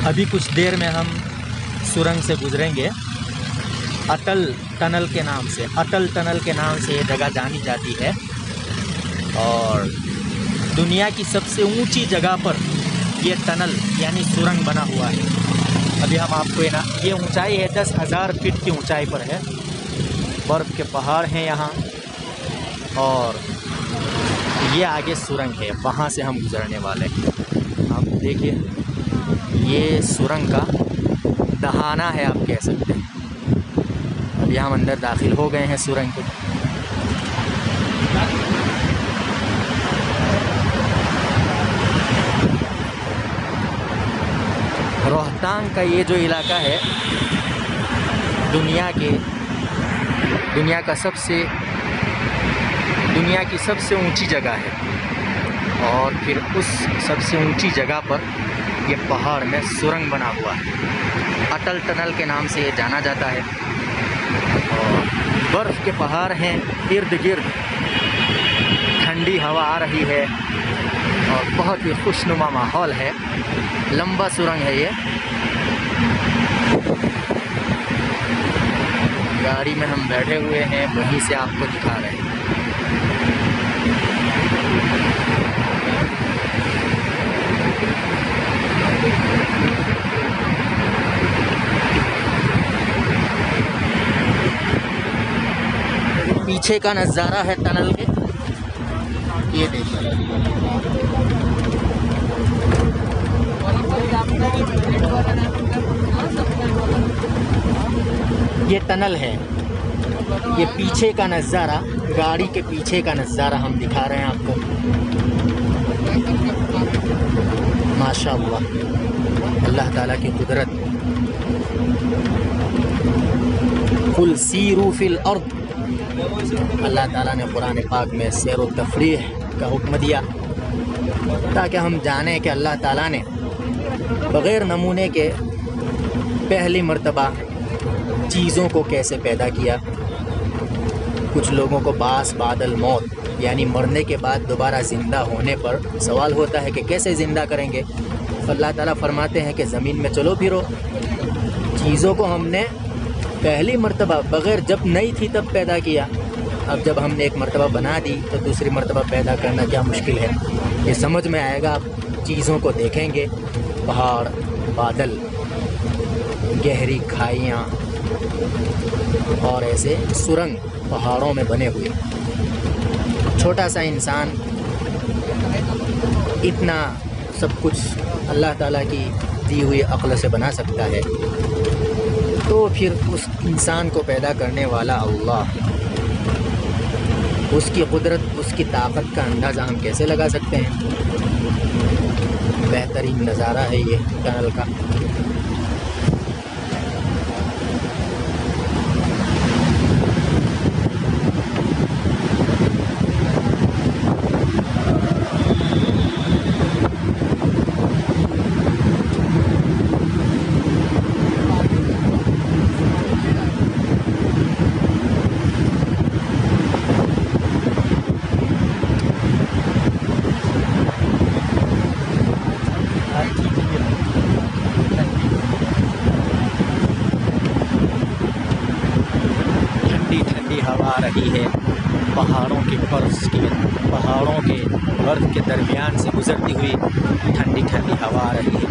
अभी कुछ देर में हम सुरंग से गुजरेंगे। अटल टनल के नाम से, अटल टनल के नाम से ये जगह जानी जाती है और दुनिया की सबसे ऊंची जगह पर ये टनल यानी सुरंग बना हुआ है। अभी हम आपको ये ऊंचाई है 10,000 फीट की ऊंचाई पर है। बर्फ़ के पहाड़ हैं यहाँ और ये आगे सुरंग है, वहाँ से हम गुजरने वाले हैं। आप देखिए ये सुरंग का दहाना है, आप कह सकते हैं। अभी हम अंदर दाखिल हो गए हैं सुरंग के। रोहतांग का ये जो इलाका है दुनिया की सबसे ऊंची जगह है और फिर उस सबसे ऊंची जगह पर ये पहाड़ में सुरंग बना हुआ है। अटल टनल के नाम से ये जाना जाता है और बर्फ़ के पहाड़ हैं इर्द गिर्द, ठंडी हवा आ रही है और बहुत ही खुशनुमा माहौल है। लंबा सुरंग है ये। गाड़ी में हम बैठे हुए हैं, वहीं से आपको दिखा रहे हैं। पीछे का नज़ारा है टनल के, ये देखिए। ये टनल है, ये पीछे का नज़ारा, गाड़ी के पीछे का नज़ारा हम दिखा रहे हैं आपको। माशाअल्लाह, अल्लाह ताला की कुदरत। कुल सीरू फिल अर्द, अल्लाह ताला ने कुरान पाक में सैर व तफरीह का हुक्म दिया ताकि हम जानें कि अल्लाह ताला ने बग़ैर नमूने के पहली मर्तबा चीज़ों को कैसे पैदा किया। कुछ लोगों को बास बादल मौत यानी मरने के बाद दोबारा ज़िंदा होने पर सवाल होता है कि कैसे ज़िंदा करेंगे। तो अल्लाह ताला फरमाते हैं कि ज़मीन में चलो फिरो। चीज़ों को हमने पहली मर्तबा बग़ैर जब नहीं थी तब पैदा किया, अब जब हमने एक मर्तबा बना दी तो दूसरी मर्तबा पैदा करना क्या मुश्किल है। ये समझ में आएगा आप चीज़ों को देखेंगे। पहाड़, बादल, गहरी खाइयाँ और ऐसे सुरंग पहाड़ों में बने हुए। छोटा सा इंसान इतना सब कुछ अल्लाह ताला की दी हुई अक्ल से बना सकता है, तो फिर उस इंसान को पैदा करने वाला अल्लाह, उसकी कुदरत, उसकी ताकत का अंदाज़ा हम कैसे लगा सकते हैं। बेहतरीन नज़ारा है ये टनल का। हवा आ रही है, पहाड़ों के बर्फ़ के दरमियान से गुजरती हुई ठंडी ठंडी हवा आ रही है।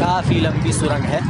काफ़ी लंबी सुरंग है।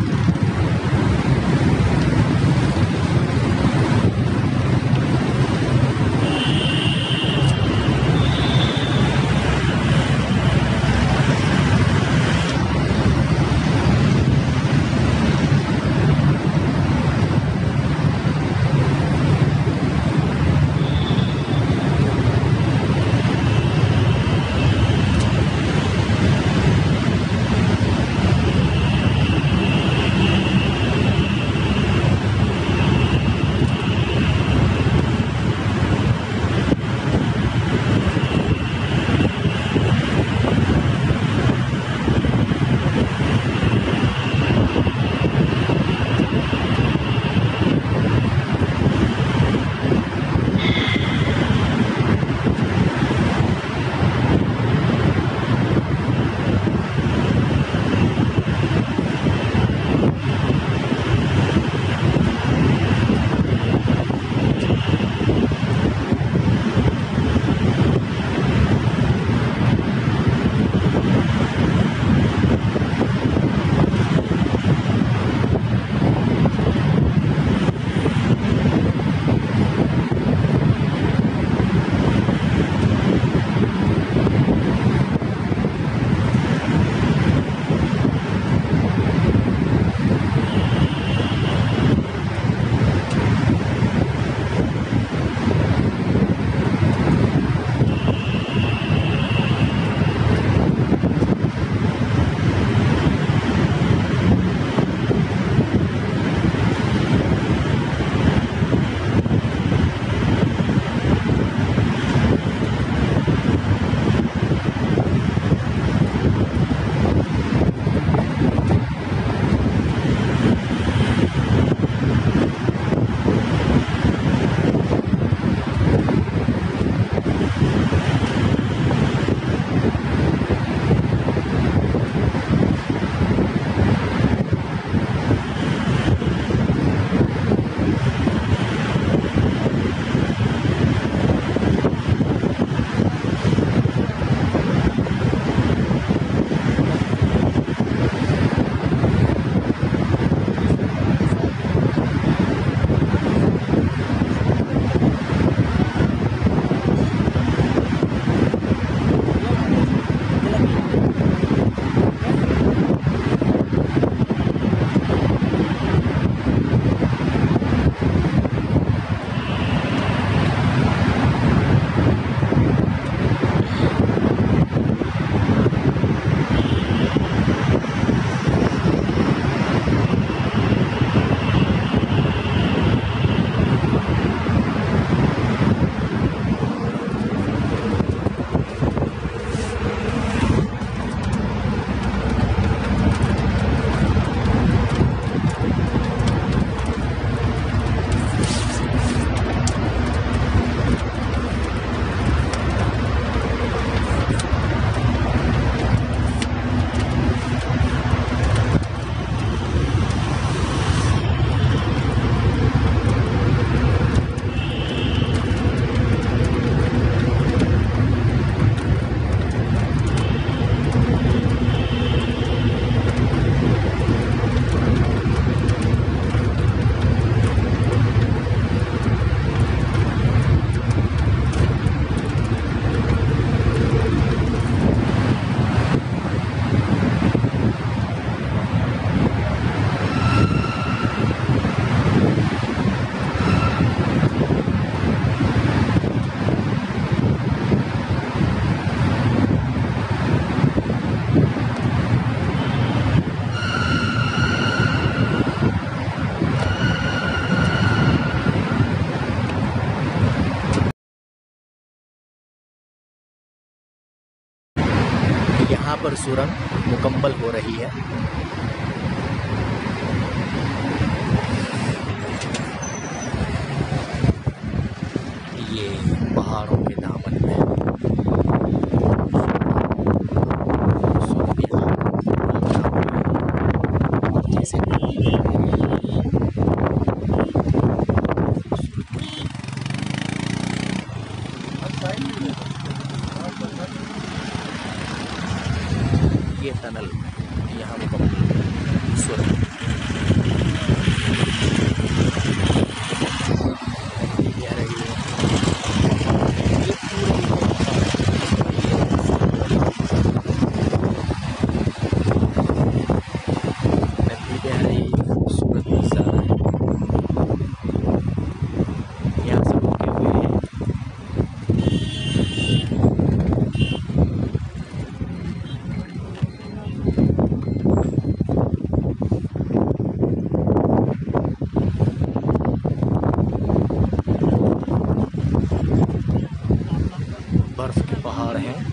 यहाँ पर सुरंग मुकम्मल हो रही है। ये पहाड़ों के दामन में जैसे ये टनल यहाँ मुकम्मल सुरंग आ रही है। ये पूरे नदी आ रही है, खूबसूरत नज़ारा है। यहाँ से होते हुए बर्फ के पहाड़ हैं।